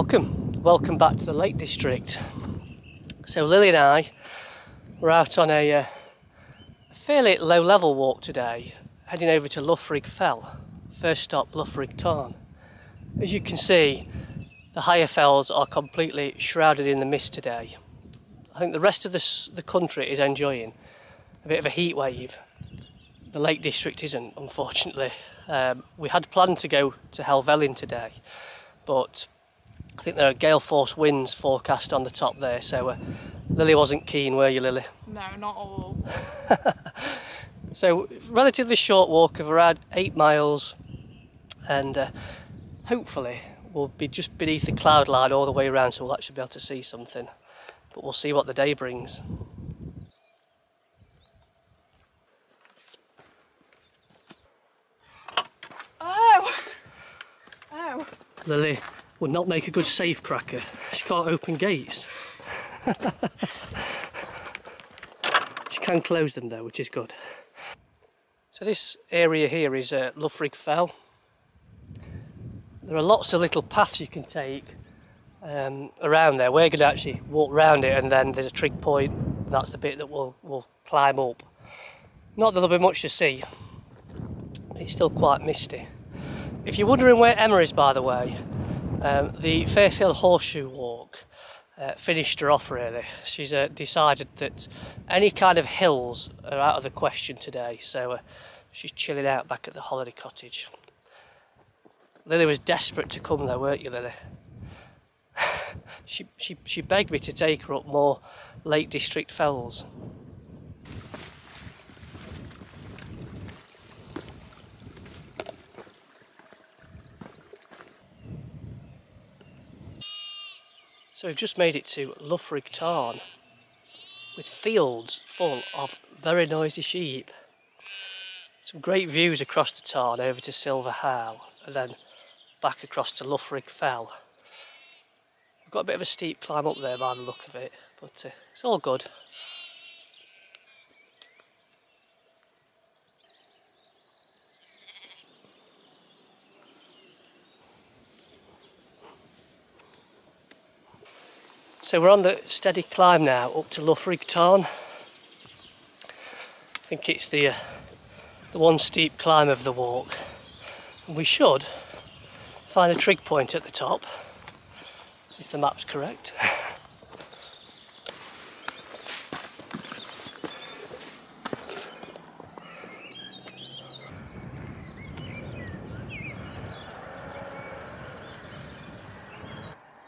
Welcome back to the Lake District. So Lily and I were out on a fairly low level walk today, heading over to Loughrigg Fell, first stop Loughrigg Tarn. As you can see, the higher fells are completely shrouded in the mist today. I think the rest of the country is enjoying a bit of a heat wave. The Lake District isn't, unfortunately. We had planned to go to Helvellyn today, but I think there are gale force winds forecast on the top there, so Lily wasn't keen, were you, Lily? No, not all. So, relatively short walk of around 8 miles, and hopefully we'll be just beneath the cloud line all the way around, so we'll actually be able to see something. But we'll see what the day brings. Oh! Lily would not make a good safe cracker. She can't open gates. She can close them though, which is good. So this area here is Loughrigg Fell. There are lots of little paths you can take around there. We're going to actually walk round it, and then there's a trig point, and that's the bit that we'll climb up. Not that there'll be much to see. It's still quite misty. If you're wondering where Emma is, by the way, the Fairfield Horseshoe Walk finished her off really. She's decided that any kind of hills are out of the question today, so she's chilling out back at the holiday cottage. Lily was desperate to come though, weren't you, Lily? She begged me to take her up more Lake District fells. So we've just made it to Loughrigg Tarn, with fields full of very noisy sheep. Some great views across the Tarn over to Silver How, and then back across to Loughrigg Fell. We've got a bit of a steep climb up there by the look of it, but it's all good. So we're on the steady climb now up to Loughrigg Tarn. I think it's the one steep climb of the walk. And we should find a trig point at the top, if the map's correct.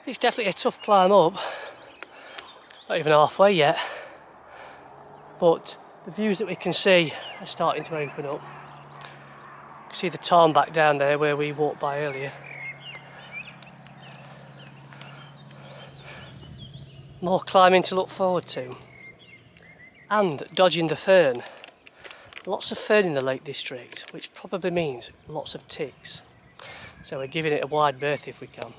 It's definitely a tough climb up. Not even halfway yet, but the views that we can see are starting to open up. You can see the tarn back down there where we walked by earlier. More climbing to look forward to, and dodging the fern. Lots of fern in the Lake District, which probably means lots of ticks, so we're giving it a wide berth if we can.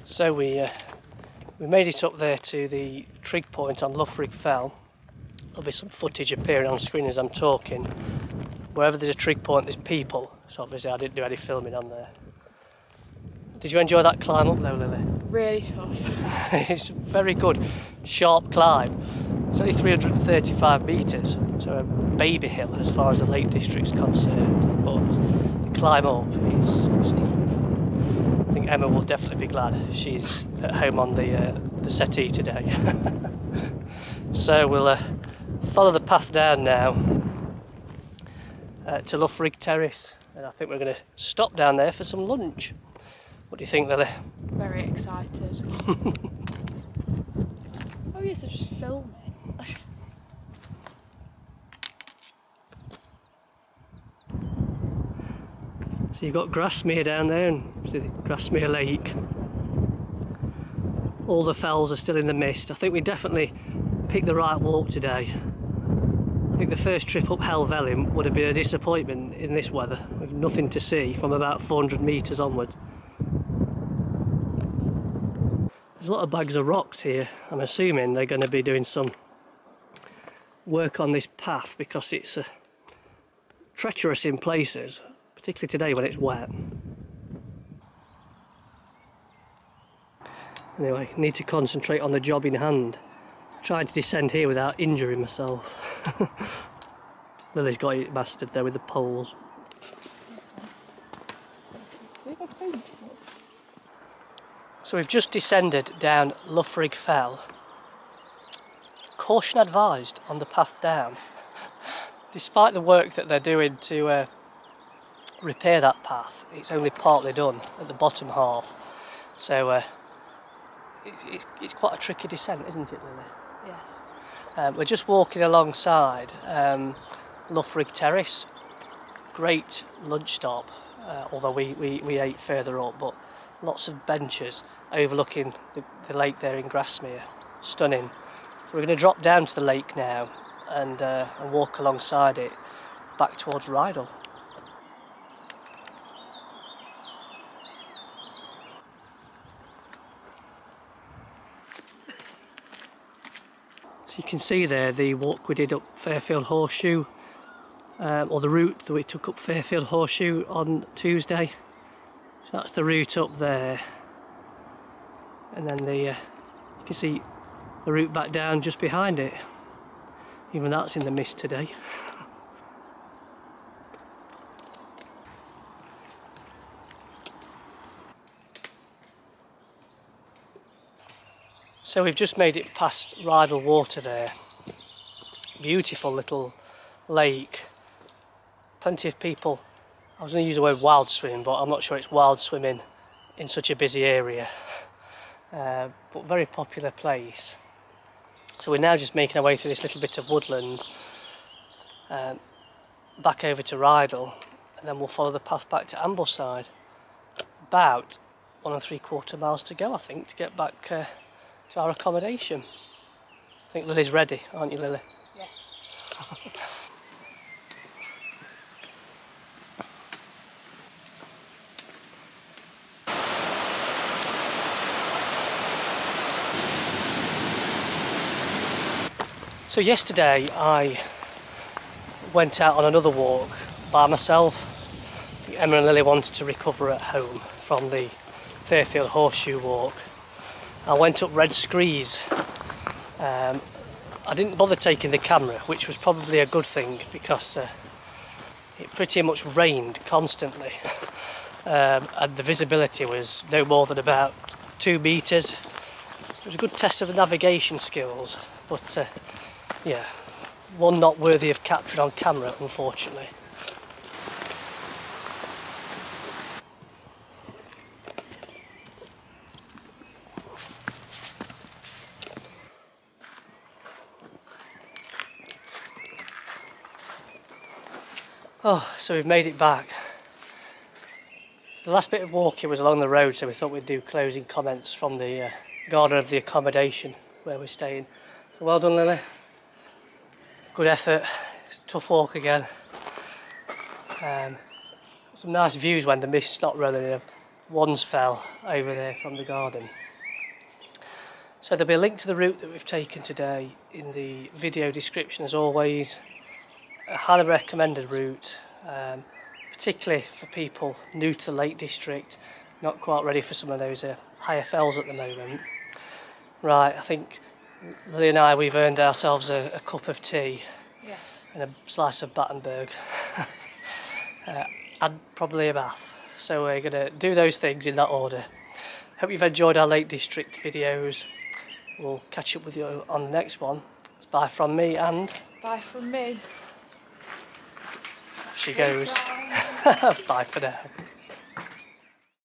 So we made it up there to the trig point on Loughrigg Fell. There'll be some footage appearing on screen as I'm talking. Wherever there's a trig point, there's people. So obviously I didn't do any filming on there. Did you enjoy that climb up though, Lily? Really tough. It's a very good, sharp climb. It's only 335 metres, so a baby hill as far as the Lake District's concerned. But the climb up is steep. I think Emma will definitely be glad she's at home on the settee today. So we'll follow the path down now to Loughrigg Terrace, and I think we're going to stop down there for some lunch. What do you think, Lily? Very excited. Oh yes, they're just filming. So you've got Grasmere down there, and Grasmere Lake. All the fells are still in the mist. I think we definitely picked the right walk today. I think the first trip up Hell Velin would have been a disappointment in this weather, with nothing to see from about 400 metres onwards. There's a lot of bags of rocks here. I'm assuming they're going to be doing some work on this path because it's treacherous in places, particularly today when it's wet. Anyway, need to concentrate on the job in hand. Trying to descend here without injuring myself. Lily's got it mastered there with the poles. So we've just descended down Loughrigg Fell. Caution advised on the path down. Despite the work that they're doing to repair that path, it's only partly done at the bottom half. So it's quite a tricky descent, isn't it, Lily? Yes. We're just walking alongside Loughrigg Terrace. Great lunch stop, although we ate further up, but lots of benches overlooking the lake there in Grasmere. Stunning. So we're going to drop down to the lake now and walk alongside it back towards Rydal. So you can see there the walk we did up Fairfield Horseshoe, or the route that we took up Fairfield Horseshoe on Tuesday. So that's the route up there, and then you can see the route back down just behind it. Even that's in the mist today. So we've just made it past Rydal Water there. Beautiful little lake. Plenty of people. I was going to use the word wild swimming, but I'm not sure it's wild swimming in such a busy area. But very popular place. So we're now just making our way through this little bit of woodland back over to Rydal, and then we'll follow the path back to Ambleside. About 1 3/4 miles to go, I think, to get back to our accommodation. I think Lily's ready, aren't you, Lily? Yes. So yesterday I went out on another walk by myself. I think Emma and Lily wanted to recover at home from the Fairfield Horseshoe walk. I went up Red Screes. I didn't bother taking the camera, which was probably a good thing because it pretty much rained constantly. And the visibility was no more than about 2 metres. It was a good test of the navigation skills, but yeah, one not worthy of capturing on camera, unfortunately. Oh, so we've made it back. The last bit of walking was along the road, so we thought we'd do closing comments from the garden of the accommodation where we're staying. So well done, Lily. Good effort. It's a tough walk again. Some nice views when the mist stopped rolling in. One's fell over there from the garden. So there'll be a link to the route that we've taken today in the video description as always. A highly recommended route, particularly for people new to the Lake District, not quite ready for some of those higher fells at the moment. Right, I think Lily and I, we've earned ourselves a cup of tea. Yes. And a slice of Battenberg. And probably a bath. So we're going to do those things in that order. Hope you've enjoyed our Lake District videos. We'll catch up with you on the next one. It's bye from me and... Bye from me. She goes. Bye for now.